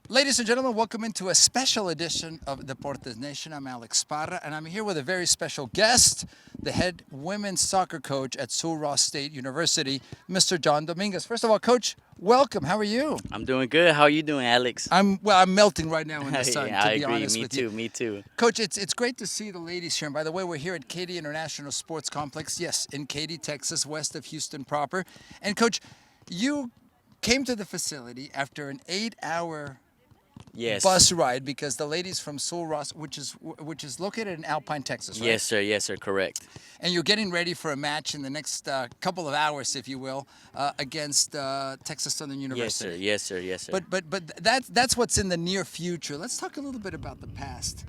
Ladies and gentlemen, welcome into a special edition of Deportes Nation. I'm Alex Parra, and I'm here with a very special guest, the head women's soccer coach at Sul Ross State University, Mr. John Dominguez. First of all, Coach, welcome. How are you? I'm doing good. How are you doing, Alex? I'm melting right now in the sun, Yeah, to I be agree. honest Me with you. too. Me too. Coach, it's great to see the ladies here. And by the way, we're here at Katy International Sports Complex, yes, in Katy, Texas, west of Houston proper. And Coach, you came to the facility after an 8-hour Yes. bus ride because the ladies from Sul Ross, which is located in Alpine, Texas, right? Yes, sir. Yes, sir. Correct. And you're getting ready for a match in the next couple of hours, if you will, against Texas Southern Yes, sir. University. Yes, sir. Yes, sir. But that's what's in the near future. Let's talk a little bit about the past.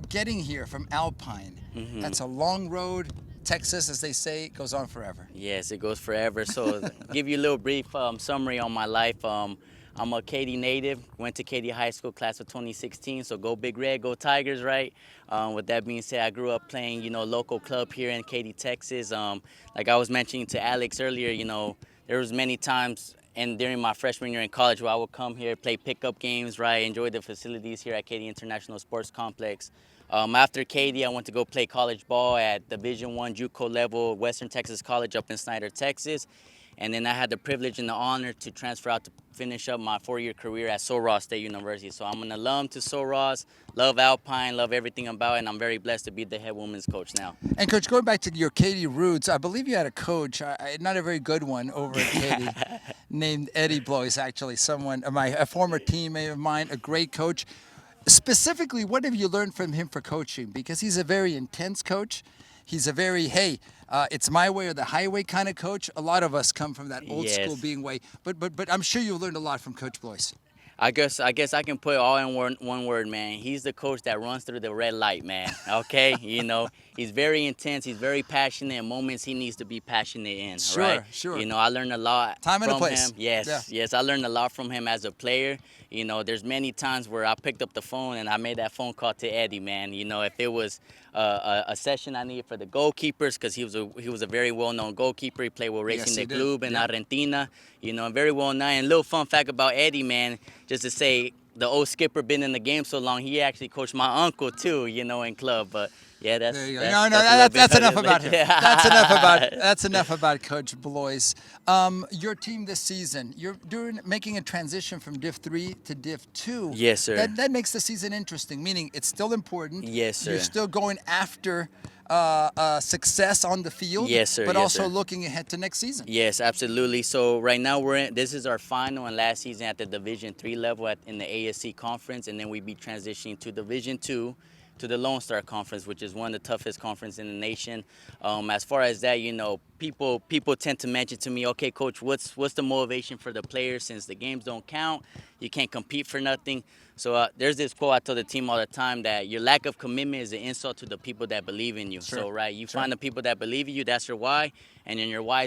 Getting here from Alpine, that's a long road. Texas, as they say, goes on forever. Yes, it goes forever. So, give you a little brief summary on my life. I'm a Katy native. Went to Katy High School, class of 2016. So go Big Red, go Tigers, right? With that being said, I grew up playing, local club here in Katy, Texas. Like I was mentioning to Alex earlier, there was many times and during my freshman year in college where I would come here, play pickup games, right? Enjoy the facilities here at Katy International Sports Complex. After Katy, I went to go play college ball at Division I JUCO level, Western Texas College up in Snyder, Texas. And then I had the privilege and the honor to transfer out to finish up my 4-year career at Sul Ross State University. So I'm an alum to Sul Ross, love Alpine, love everything about it, and I'm very blessed to be the head women's coach now. And Coach, going back to your Katy roots, I believe you had a coach, not a very good one, over at Katy, named Eddie Bloise. Actually, a former teammate of mine, a great coach. Specifically, what have you learned from him for coaching? Because he's a very intense coach. He's a very, hey, it's my way or the highway kind of coach. A lot of us come from that old school Yes. being way. But I'm sure you learned a lot from Coach Bloise. I guess I can put it all in one word, man. He's the coach that runs through the red light, man. Okay, he's very intense. He's very passionate. In moments he needs to be passionate in. Sure, Right? sure. I learned a lot Time and a from place. him. Yes, Yeah. yes, I learned a lot from him as a player. There's many times where I picked up the phone and I made that phone call to Eddie, man. If it was a session I needed for the goalkeepers, because he was a very well-known goalkeeper. He played with Yes, Racing he de did. Club in Yeah. Argentina. And very well known. And a little fun fact about Eddie, man, just to say the old skipper been in the game so long, he actually coached my uncle too, in club. But yeah, that's There you go. that's, No, no, that's a little that's bit enough of it. about him. Yeah. That's enough about Coach Bloise. Your team this season, you're making a transition from Div 3 to Div 2. Yes, sir. That makes the season interesting. Meaning it's still important. Yes, sir. You're still going after success on the field. Yes, sir. But Yes, also sir. looking ahead to next season. Yes, absolutely. So right now this is our final and last season at the Division III level in the ASC conference, and then we be transitioning to Division II, to the Lone Star Conference, which is one of the toughest conferences in the nation. As far as that, people tend to mention to me, okay, coach, what's the motivation for the players since the games don't count? You can't compete for nothing. So there's this quote I tell the team all the time that your lack of commitment is an insult to the people that believe in you. Sure. So right, you Sure. find the people that believe in you, that's your why, and then your why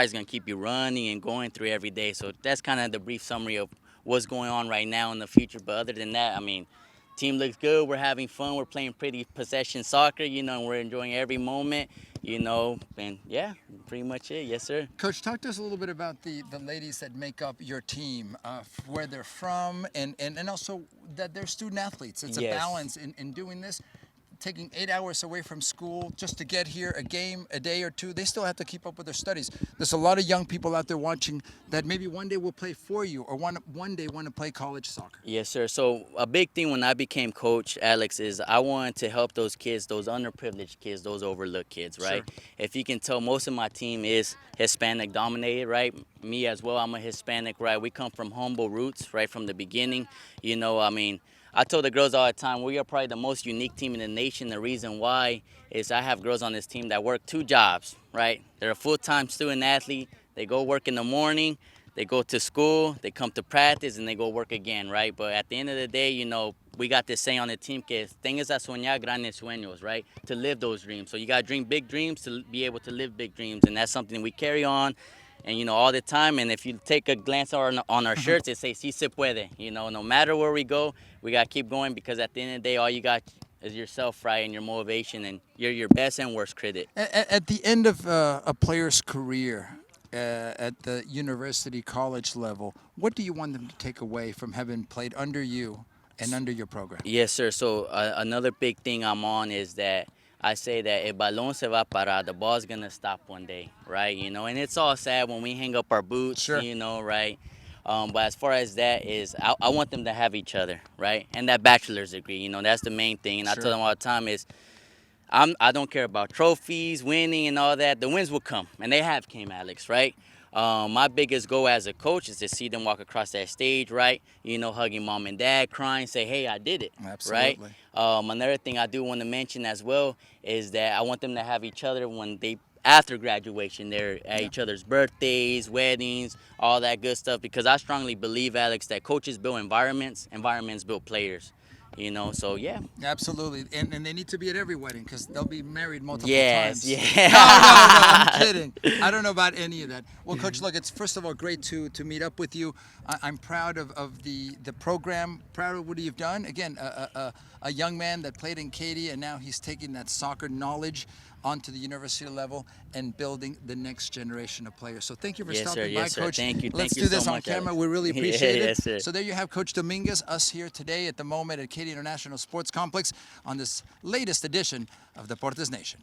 is gonna keep you running and going through every day. So that's kind of the brief summary of what's going on right now in the future. But other than that, I mean, team looks good. We're having fun. We're playing pretty possession soccer, and we're enjoying every moment, and yeah, pretty much it. Yes, sir. Coach, talk to us a little bit about the ladies that make up your team, where they're from, and also that they're student athletes. It's a Yes. balance in doing this. Taking 8 hours away from school just to get here, a game, a day or two, they still have to keep up with their studies. There's a lot of young people out there watching that maybe one day will play for you or one day want to play college soccer. Yes, sir. So a big thing when I became coach, Alex, is I wanted to help those kids, those underprivileged kids, those overlooked kids, right? Sure. If you can tell, most of my team is Hispanic dominated, right? Me as well, I'm a Hispanic, right? We come from humble roots, right, from the beginning. I told the girls all the time, we are probably the most unique team in the nation. The reason why is I have girls on this team that work 2 jobs, right? They're a full-time student athlete. They go work in the morning, they go to school, they come to practice, and they go work again, right? But at the end of the day, we got this saying on the team, que tengas a soñar grandes sueños, right? To live those dreams. So you got to dream big dreams to be able to live big dreams. And that's something we carry on. And all the time, and if you take a glance on our shirts, it says "Si se puede." No matter where we go, we gotta keep going because at the end of the day, all you got is yourself, right, and your motivation, and you're your best and worst critic. At the end of a player's career, at the university college level, what do you want them to take away from having played under you and under your program? Yes, sir. So another big thing I'm on is that I say that el balón se va a parar, the ball's gonna stop one day, right? You know, and it's all sad when we hang up our boots, Sure. you know, right? But as far as that is, I want them to have each other, right? And that bachelor's degree, you know, that's the main thing. And I Sure. tell them all the time is, I don't care about trophies, winning, and all that. The wins will come, and they have came, Alex, right? My biggest goal as a coach is to see them walk across that stage, right? You know, hugging mom and dad, crying, say, hey, I did it, right? Absolutely. Another thing I do want to mention as well is that I want them to have each other when they, after graduation, they're at each other's birthdays, weddings, all that good stuff, because I strongly believe, Alex, that coaches build environments, environments build players. You know, so yeah. Absolutely, and they need to be at every wedding because they'll be married multiple Yes, times. yeah. No, I'm kidding. I don't know about any of that. Well, Coach, look, it's first of all great to meet up with you. I'm proud of the program, proud of what you've done. Again, a young man that played in Katy, and now he's taking that soccer knowledge onto the university level and building the next generation of players. So thank you for Yes, stopping sir. by, Yes, sir. Coach. Thank you. Let's Thank you do this so on much, camera. Alex. We really Yeah, appreciate it. yes, sir. So there you have Coach Dominguez, us here today at the moment at Katy International Sports Complex on this latest edition of Deportes Nation.